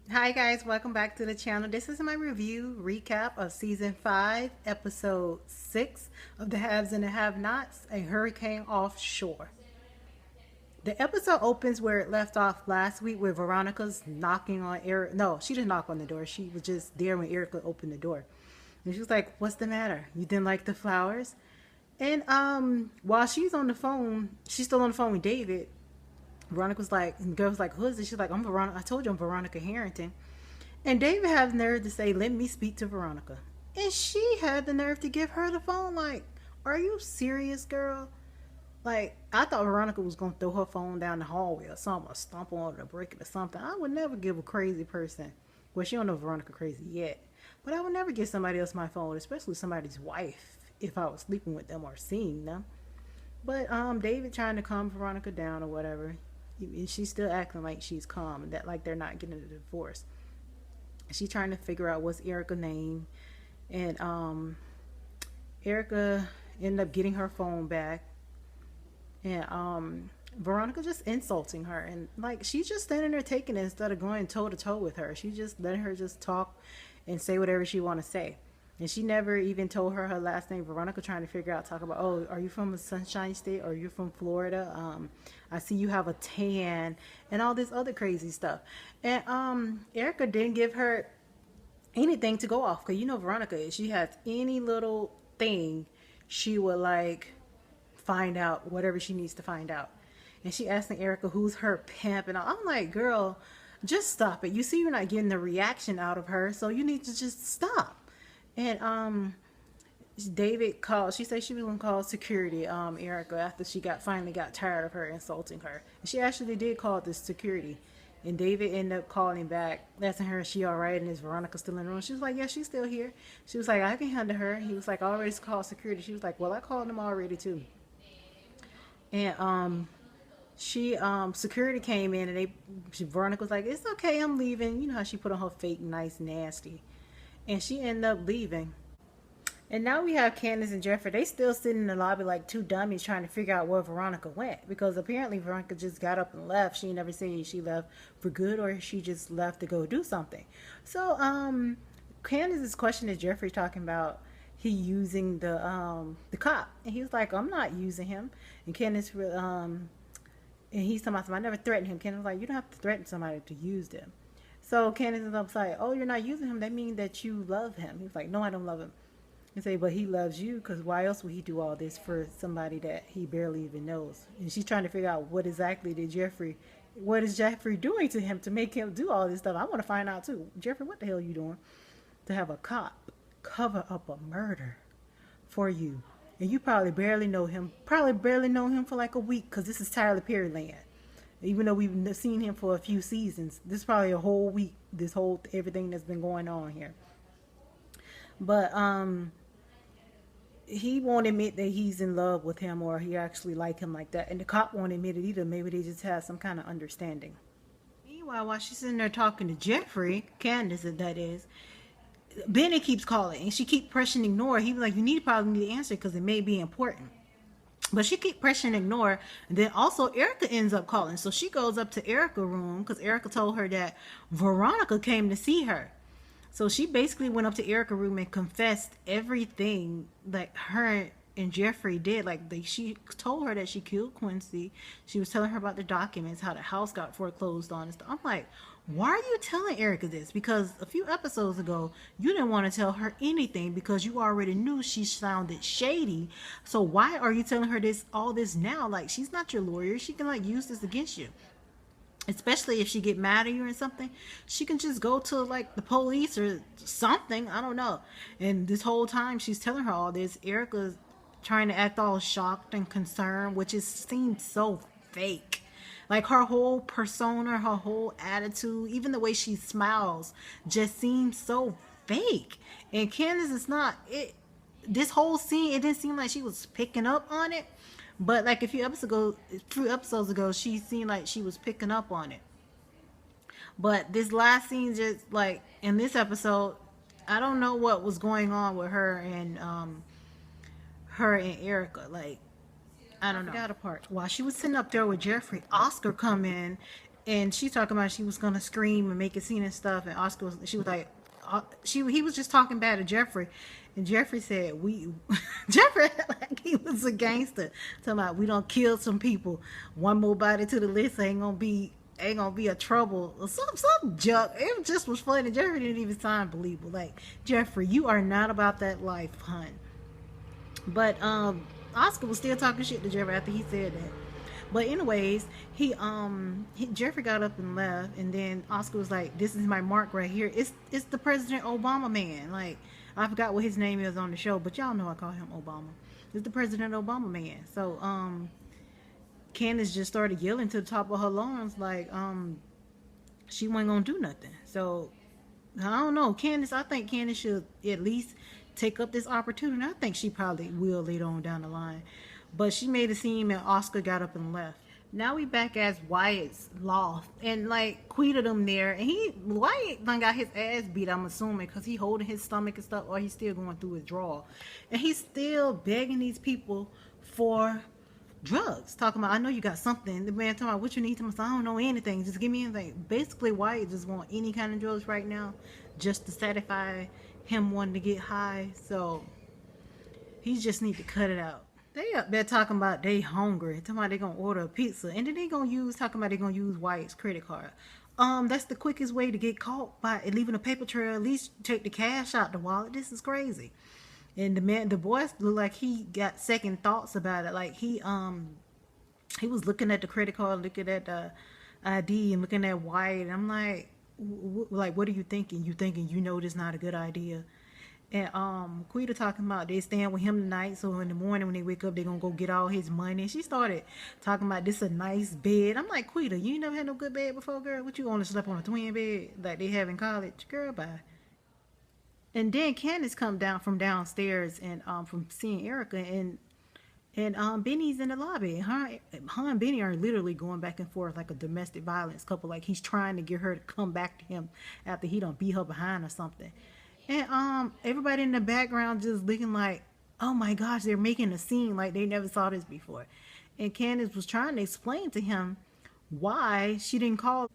Hi guys, welcome back to the channel. This is my review recap of season 5, episode 6 of The Haves and the Have-Nots, a hurricane offshore. The episode opens where it left off last week with Veronica's knocking on Eric. No, she didn't knock on the door. She was just there when Erica opened the door. And she was like, "What's the matter? You didn't like the flowers?" And while she's on the phone, she's still on the phone with David. Veronica was like, and the girl was like, "Who is this?" She's like, "I'm Veronica. I told you I'm Veronica Harrington." And David had the nerve to say, "Let me speak to Veronica." And she had the nerve to give her the phone. Like, are you serious, girl? Like, I thought Veronica was going to throw her phone down the hallway or something, or stomp on it or break it or something. I would never give a crazy person, well, she don't know Veronica crazy yet, but I would never give somebody else my phone, especially somebody's wife, if I was sleeping with them or seeing them. But David trying to calm Veronica down or whatever, and she's still acting like she's calm and that like they're not getting a divorce. She's trying to figure out what's Erica's name, and Erica ended up getting her phone back, and Veronica just insulting her, and like she's just standing there taking it instead of going toe to toe with her. She just letting her just talk and say whatever she want to say. And she never even told her last name. Veronica trying to figure out, talk about, oh, are you from a sunshine state? Or are you from Florida? I see you have a tan and all this other crazy stuff. And Erica didn't give her anything to go off, because you know Veronica, if she has any little thing, she would like find out whatever she needs to find out. And she asking Erica who's her pimp, and I'm like, girl, just stop it. You see you're not getting the reaction out of her, so you need to just stop. And David called. She said she was gonna call security. Erica, after she finally got tired of her insulting her, and she actually did call the security. And David ended up calling back, asking her is she all right, and is Veronica still in the room. She was like, yeah, she's still here. She was like, I can handle her. He was like, I already called security. She was like, well, I called them already too. And she security came in, and Veronica was like, it's okay, I'm leaving. You know how she put on her fake nice nasty, and she ended up leaving. And now we have Candace and Jeffrey. They still sitting in the lobby like two dummies trying to figure out where Veronica went. Because apparently Veronica just got up and left. She never said she left for good or she just left to go do something. So Candace is questioning Jeffrey, talking about he using the cop. And he was like, I'm not using him. And Candace and he's talking about, I never threatened him. Candace was like, you don't have to threaten somebody to use them. So Candace is upside, oh, you're not using him. That means that you love him. He was like, no, I don't love him. And say, but he loves you, because why else would he do all this for somebody that he barely even knows? And she's trying to figure out what is Jeffrey doing to him to make him do all this stuff? I want to find out too. Jeffrey, what the hell are you doing to have a cop cover up a murder for you? And you probably barely know him for like a week, because this is Tyler Perry land. Even though we've seen him for a few seasons, this is probably a whole week, this whole everything that's been going on here. But he won't admit that he's in love with him or he actually like him like that, and the cop won't admit it either. Maybe they just have some kind of understanding. Meanwhile, while she's sitting there talking to Jeffrey, Candace that is, Benny keeps calling and she keep pressing ignore. He was like, you probably need to answer because it may be important. But she keep pressing ignore. And then also Erica ends up calling, so she goes up to Erica's room because Erica told her that Veronica came to see her. So she basically went up to Erica's room and confessed everything that her and Jeffrey did. Like she told her that she killed Quincy. She was telling her about the documents, how the house got foreclosed on and stuff. I'm like, why are you telling Erica this? Because a few episodes ago, you didn't want to tell her anything because you already knew she sounded shady. So why are you telling her all this now? Like, she's not your lawyer. She can like use this against you, especially if she get mad at you or something. She can just go to like the police or something, I don't know. And this whole time she's telling her all this, Erica's trying to act all shocked and concerned, which is seems so fake. Like her whole persona, her whole attitude, even the way she smiles just seems so fake. And Candace is not it. This whole scene, it didn't seem like she was picking up on it. But like a few episodes ago, she seemed like she was picking up on it. But this last scene, just like in this episode, I don't know what was going on with her and Erica. Like, I don't know. I forgot a part. While she was sitting up there with Jeffrey, Oscar come in and she talking about she was gonna scream and make a scene and stuff, and Oscar was, she was like, he was just talking bad to Jeffrey, and Jeffrey said we Jeffrey like he was a gangster, talking about we don't kill some people, one more body to the list ain't gonna be a trouble or some junk. It just was funny. Jeffrey didn't even sound believable. Like, Jeffrey, you are not about that life, hun. But Oscar was still talking shit to Jeffrey after he said that. But anyways, Jeffrey got up and left, and then Oscar was like, "This is my mark right here. It's the President Obama man." Like, I forgot what his name is on the show, but y'all know I call him Obama. It's the President Obama man. So Candace just started yelling to the top of her lungs, like she wasn't gonna do nothing. So I don't know, Candace. I think Candace should at least take up this opportunity. I think she probably will later on down the line. But she made it seem and Oscar got up and left. Now we back as Wyatt's loft, and like Quita them there, and Wyatt done got his ass beat. I'm assuming because he holding his stomach and stuff, or he's still going through his draw, and he's still begging these people for drugs. Talking about, I know you got something. The man talking about what you need. I don't know anything. Just give me anything. Basically, Wyatt just want any kind of drugs right now, just to satisfy him wanting to get high. So he just need to cut it out. They up there talking about they hungry, talking about they gonna order a pizza, and then they gonna talking about they gonna use Wyatt's credit card. That's the quickest way to get caught by leaving a paper trail. At least take the cash out the wallet. This is crazy. And the boy looked like he got second thoughts about it. Like he was looking at the credit card, looking at the ID, and looking at Wyatt. And I'm like, what are you thinking? You thinking this not a good idea? And Quita talking about they staying with him tonight, so in the morning when they wake up, they gonna go get all his money. And she started talking about this a nice bed. I'm like, Quita, you ain't never had no good bed before, girl. What, you only slept on a twin bed like they have in college? Girl, bye. And then Candace come down from downstairs and from seeing Erica, and Benny's in the lobby. Her and Benny are literally going back and forth like a domestic violence couple. Like he's trying to get her to come back to him after he done beat her behind or something. And everybody in the background just looking like, oh my gosh, they're making a scene like they never saw this before. And Candace was trying to explain to him why she didn't call.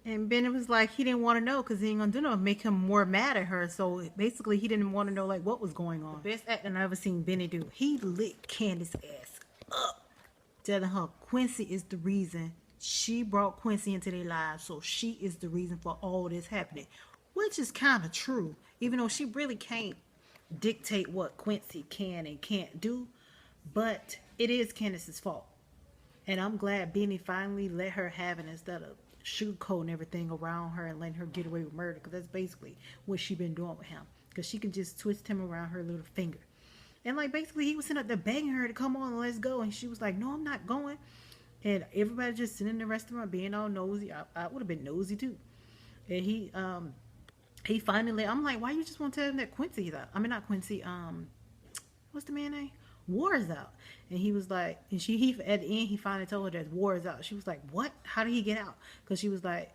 And Benny was like, he didn't want to know because he ain't gonna do nothing, make him more mad at her. So basically, he didn't want to know like what was going on. The best acting I ever seen Benny do. He lit Candace's ass up, telling her Quincy is the reason. She brought Quincy into their lives, so she is the reason for all this happening. Which is kind of true, even though she really can't dictate what Quincy can and can't do. But it is Candace's fault. And I'm glad Benny finally let her have it instead of sugarcoating everything around her and letting her get away with murder. Because that's basically what she been doing with him. Because she can just twist him around her little finger. And like basically he was sitting up there begging her to come on and let's go. And she was like, no, I'm not going. And everybody just sitting in the restaurant being all nosy. I would have been nosy too. And he finally, I'm like, why you just want to tell him that Quincy's out? I mean, not Quincy, what's the man name? War is out. And he was like, and he at the end, he finally told her that War is out. She was like, what? How did he get out? Because she was like,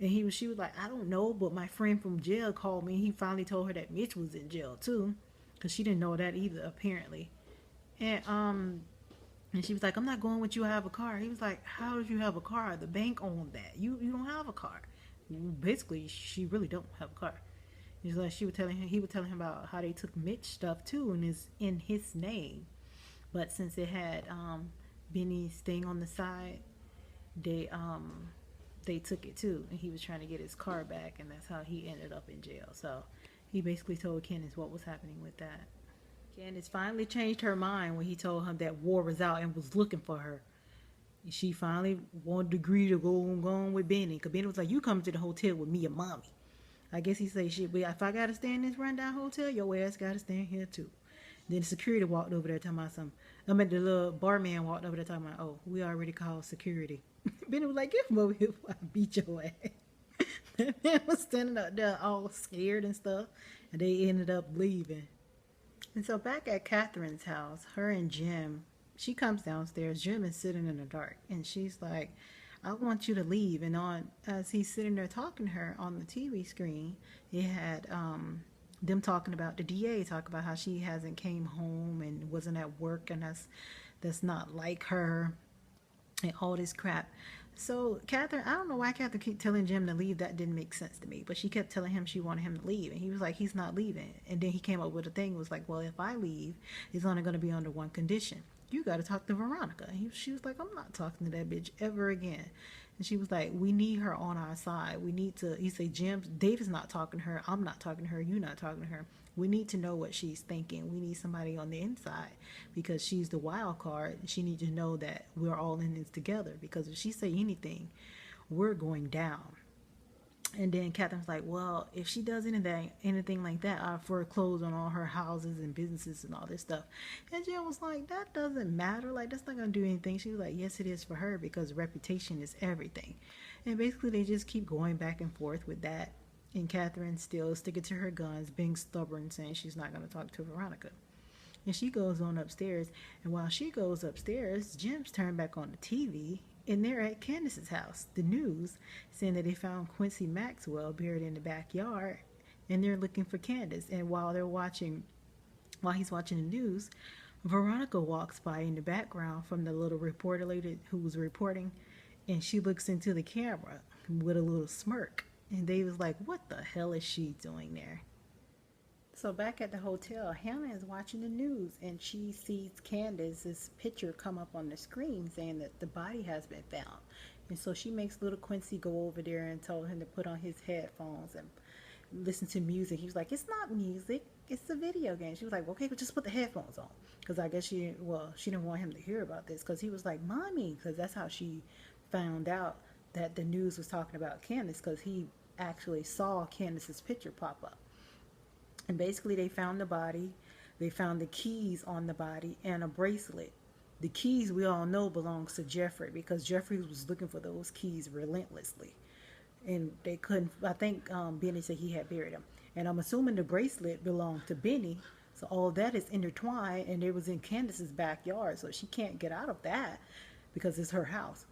she was like, I don't know, but my friend from jail called me. He finally told her that Mitch was in jail too. Because she didn't know that either, apparently. And she was like, I'm not going with you, I have a car. He was like, how did you have a car? The bank owned that. You don't have a car. Basically, she really don't have a car. It's like he was telling him about how they took Mitch stuff too, and is in his name. But since it had Benny's thing on the side, they took it too, and he was trying to get his car back, and that's how he ended up in jail. So he basically told Candace what was happening with that. Candace finally changed her mind when he told him that War was out and was looking for her. She finally wanted to agree to go on with Benny. Because Benny was like, you come to the hotel with me and mommy. I guess he say, shit, but if I got to stay in this rundown hotel, your ass got to stay in here too. Then the security walked over there talking about something. I mean, the little barman walked over there talking about, oh, we already called security. Benny was like, get him over here before I beat your ass. That man was standing up there all scared and stuff. And they ended up leaving. And so back at Catherine's house, her and Jim, she comes downstairs. Jim is sitting in the dark, and she's like, I want you to leave. And as he's sitting there talking to her on the TV screen, it had them talking about the DA, talking about how she hasn't came home and wasn't at work, and that's not like her, and all this crap. So Catherine, I don't know why Catherine kept telling Jim to leave. That didn't make sense to me. But she kept telling him she wanted him to leave, and he was like, he's not leaving. And then he came up with a thing. Was like, well, if I leave, it's only going to be under one condition. You got to talk to Veronica. She was like, I'm not talking to that bitch ever again. And she was like, we need her on our side. We need to. He said, Jim, David's not talking to her. I'm not talking to her. You're not talking to her. We need to know what she's thinking. We need somebody on the inside because she's the wild card. She needs to know that we're all in this together because if she say anything, we're going down. And then Catherine's like, well, if she does anything like that, I'll foreclose on all her houses and businesses and all this stuff. And Jill was like, that doesn't matter. Like, that's not going to do anything. She was like, yes, it is for her because reputation is everything. And basically, they just keep going back and forth with that. And Catherine still sticking to her guns, being stubborn, saying she's not going to talk to Veronica. And she goes on upstairs. And while she goes upstairs, Jim's turned back on the TV. And they're at Candace's house, the news, saying that they found Quincy Maxwell buried in the backyard. And they're looking for Candace. And while he's watching the news, Veronica walks by in the background from the little reporter lady who was reporting. And she looks into the camera with a little smirk. And Dave was like, what the hell is she doing there? So back at the hotel, Hannah is watching the news and she sees Candace's picture come up on the screen saying that the body has been found. And so she makes little Quincy go over there and told him to put on his headphones and listen to music. He was like, it's not music, it's a video game. She was like, okay, well, just put the headphones on. Because I guess she didn't want him to hear about this because he was like, mommy, because that's how she found out that the news was talking about Candace because he actually saw Candace's picture pop up. And basically they found the body, they found the keys on the body and a bracelet. The keys we all know belongs to Jeffrey because Jeffrey was looking for those keys relentlessly. And they couldn't, I think Benny said he had buried them. And I'm assuming the bracelet belonged to Benny. So all that is intertwined and it was in Candace's backyard. So she can't get out of that because it's her house.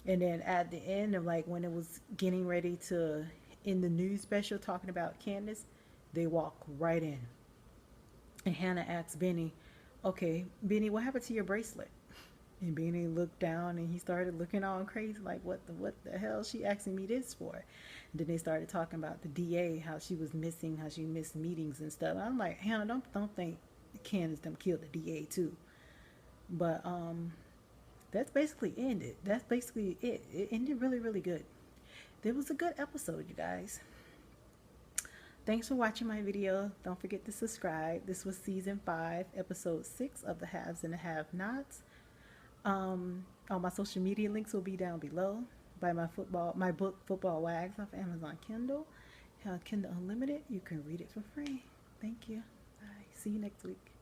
And then at the end of like when it was getting ready to end the news special talking about Candace, they walk right in. And Hannah asks Benny, okay, Benny, what happened to your bracelet? And Benny looked down and he started looking all crazy, like, what the hell is she asking me this for? And then they started talking about the DA, how she was missing, how she missed meetings and stuff. I'm like, Hannah, don't think Candace them killed the DA too. But that's basically ended. That's basically it. It ended really, really good. It was a good episode, you guys. Thanks for watching my video. Don't forget to subscribe. This was season 5, episode 6 of the Haves and the Have-Nots. All my social media links will be down below. Buy my book Football Wags off Amazon Kindle. Kindle Unlimited. You can read it for free. Thank you. Bye. See you next week.